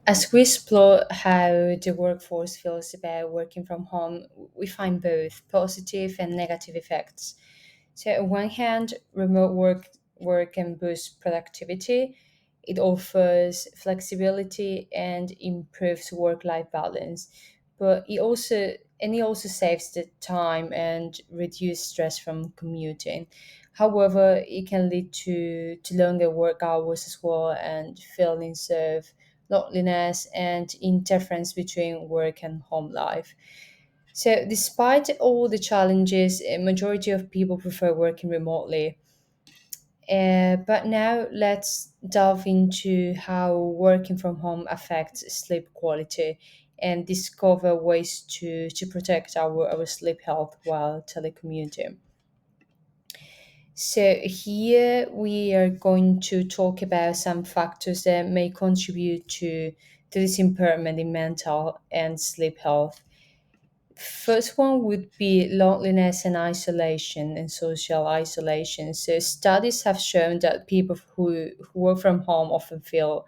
As we explore how the workforce feels about working from home, we find both positive and negative effects. So, on one hand, remote work can boost productivity. It offers flexibility and improves work-life balance. But it also saves the time and reduce stress from commuting. However, it can lead to longer work hours as well and feelings of loneliness and interference between work and home life. So, despite all the challenges, a majority of people prefer working remotely. But now let's delve into how working from home affects sleep quality and discover ways to protect our sleep health while telecommuting. So, here we are going to talk about some factors that may contribute to this impairment in mental and sleep health. First one would be loneliness and isolation and social isolation. So studies have shown that people who work from home often feel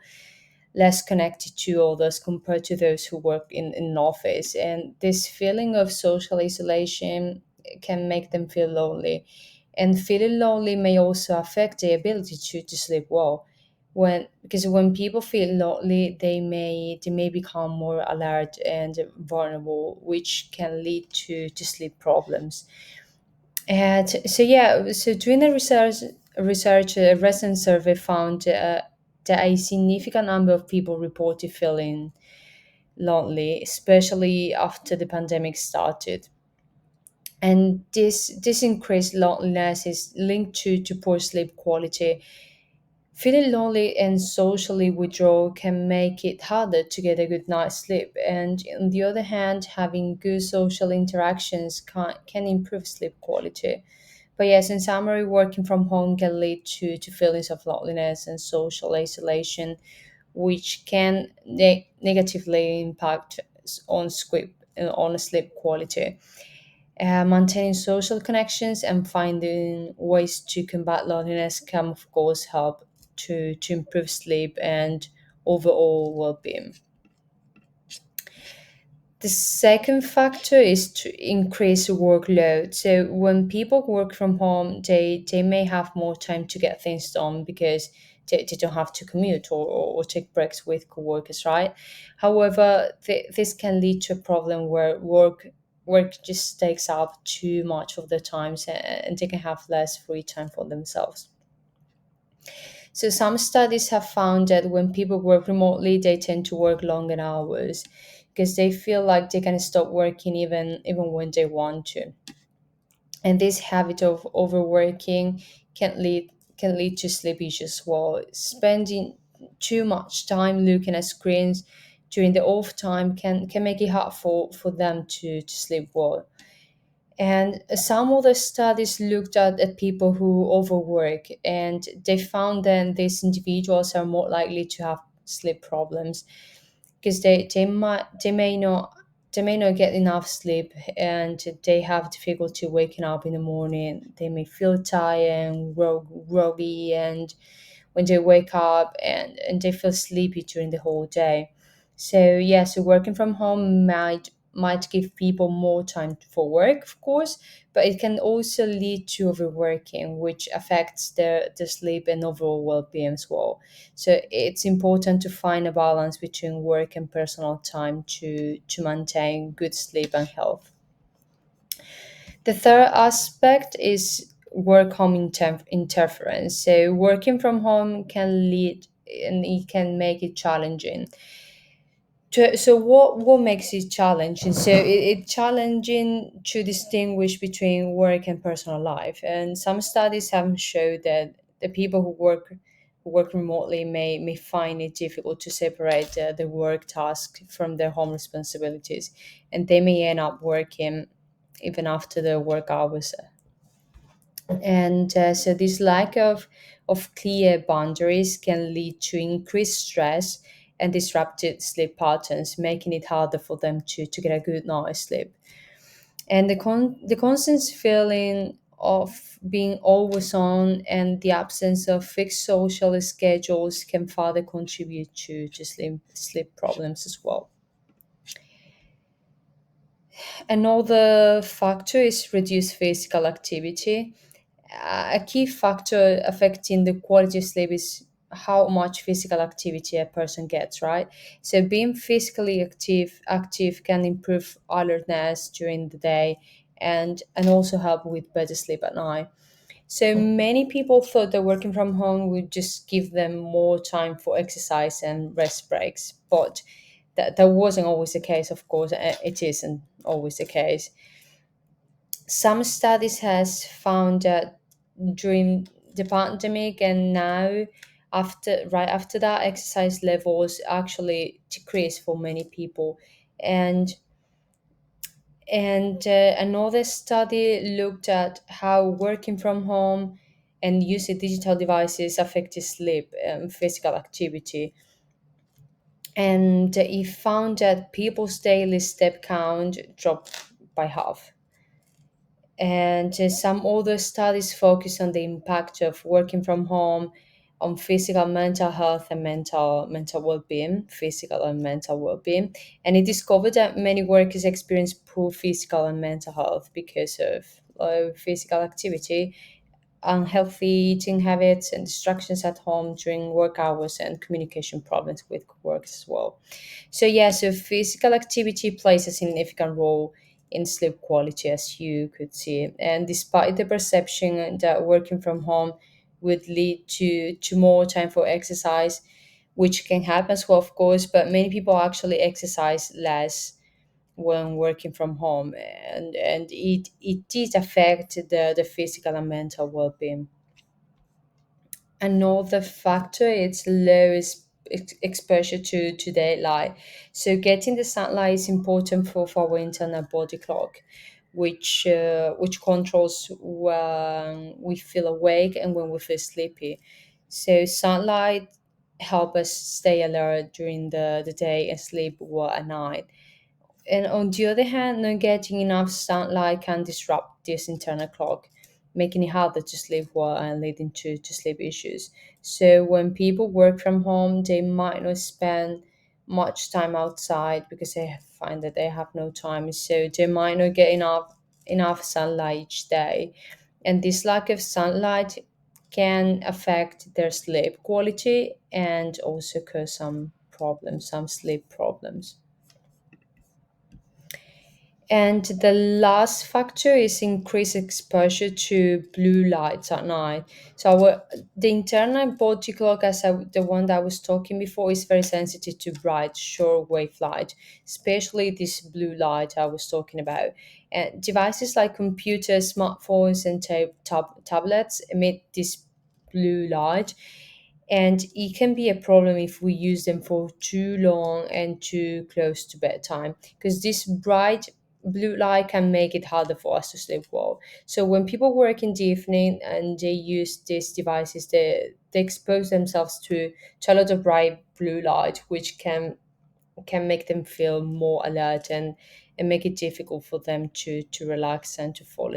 less connected to others compared to those who work in an office. And this feeling of social isolation can make them feel lonely. And feeling lonely may also affect their ability to sleep well. When people feel lonely, they may become more alert and vulnerable, which can lead to sleep problems. And so yeah, so doing a research a recent survey found that a significant number of people reported feeling lonely, especially after the pandemic started. And this increased loneliness is linked to poor sleep quality. Feeling lonely and socially withdrawn can make it harder to get a good night's sleep. And on the other hand, having good social interactions can improve sleep quality. But yes, in summary, working from home can lead to feelings of loneliness and social isolation, which can negatively impact on sleep quality. Maintaining social connections and finding ways to combat loneliness can, of course, help to improve sleep and overall well-being. The second factor is to increase workload. So when people work from home, they may have more time to get things done because they don't have to commute or take breaks with coworkers, right? However, this can lead to a problem where work just takes up too much of their time and they can have less free time for themselves. So some studies have found that when people work remotely, they tend to work longer hours because they feel like they can stop working even when they want to. And this habit of overworking can lead to sleep issues as well. Spending too much time looking at screens during the off time can make it hard for them to sleep well. And some other studies looked at people who overwork, and they found that these individuals are more likely to have sleep problems because they may not get enough sleep and they have difficulty waking up in the morning. They may feel tired and groggy, and when they wake up and they feel sleepy during the whole day. So yeah, so working from home might give people more time for work, of course, but it can also lead to overworking, which affects their sleep and overall well-being as well. So it's important to find a balance between work and personal time to maintain good sleep and health. The third aspect is work home interference. So working from home can lead and it can make it challenging. So what makes it challenging? So it's challenging to distinguish between work and personal life. And some studies have showed that the people who work remotely may find it difficult to separate the work task from their home responsibilities, and they may end up working even after their work hours. And so this lack of clear boundaries can lead to increased stress and disrupted sleep patterns, making it harder for them to get a good night's sleep. And the constant feeling of being always on and the absence of fixed social schedules can further contribute to sleep problems as well. Another factor is reduced physical activity. A key factor affecting the quality of sleep is how much physical activity a person gets, right? So being physically active can improve alertness during the day and also help with better sleep at night. So many people thought that working from home would just give them more time for exercise and rest breaks, but that wasn't always the case, of course. It isn't always the case. Some studies has found that during the pandemic and now right after that, exercise levels actually decrease for many people. And and uh, another study looked at how working from home and using digital devices affected sleep and physical activity. And it found that people's daily step count dropped by half. And some other studies focus on the impact of working from home on physical mental health and mental well-being, physical and mental well-being. And it discovered that many workers experience poor physical and mental health because of low physical activity, unhealthy eating habits, and distractions at home during work hours, and communication problems with work as well. So yeah, so physical activity plays a significant role in sleep quality, as you could see. And despite the perception that working from home would lead to more time for exercise, which can happen as well, of course, but many people actually exercise less when working from home, and it did affect the physical and mental well-being. Another factor is low exposure to daylight. So getting the sunlight is important for our internal body clock, which controls when we feel awake and when we feel sleepy. So sunlight help us stay alert during the day and sleep well at night. And on the other hand, not getting enough sunlight can disrupt this internal clock, making it harder to sleep well and leading to sleep issues. So when people work from home, they might not spend much time outside because they find that they have no time. So they might not get enough sunlight each day. And this lack of sunlight can affect their sleep quality and also cause some problems, some sleep problems. And the last factor is increased exposure to blue lights at night. So the internal body clock, the one that I was talking before, is very sensitive to bright, short wave light, especially this blue light I was talking about. And devices like computers, smartphones, and tablets emit this blue light, and it can be a problem if we use them for too long and too close to bedtime, because this bright blue light can make it harder for us to sleep well. So when people work in the evening and they use these devices, they expose themselves to a lot of bright blue light, which can make them feel more alert and make it difficult for them to relax and to fall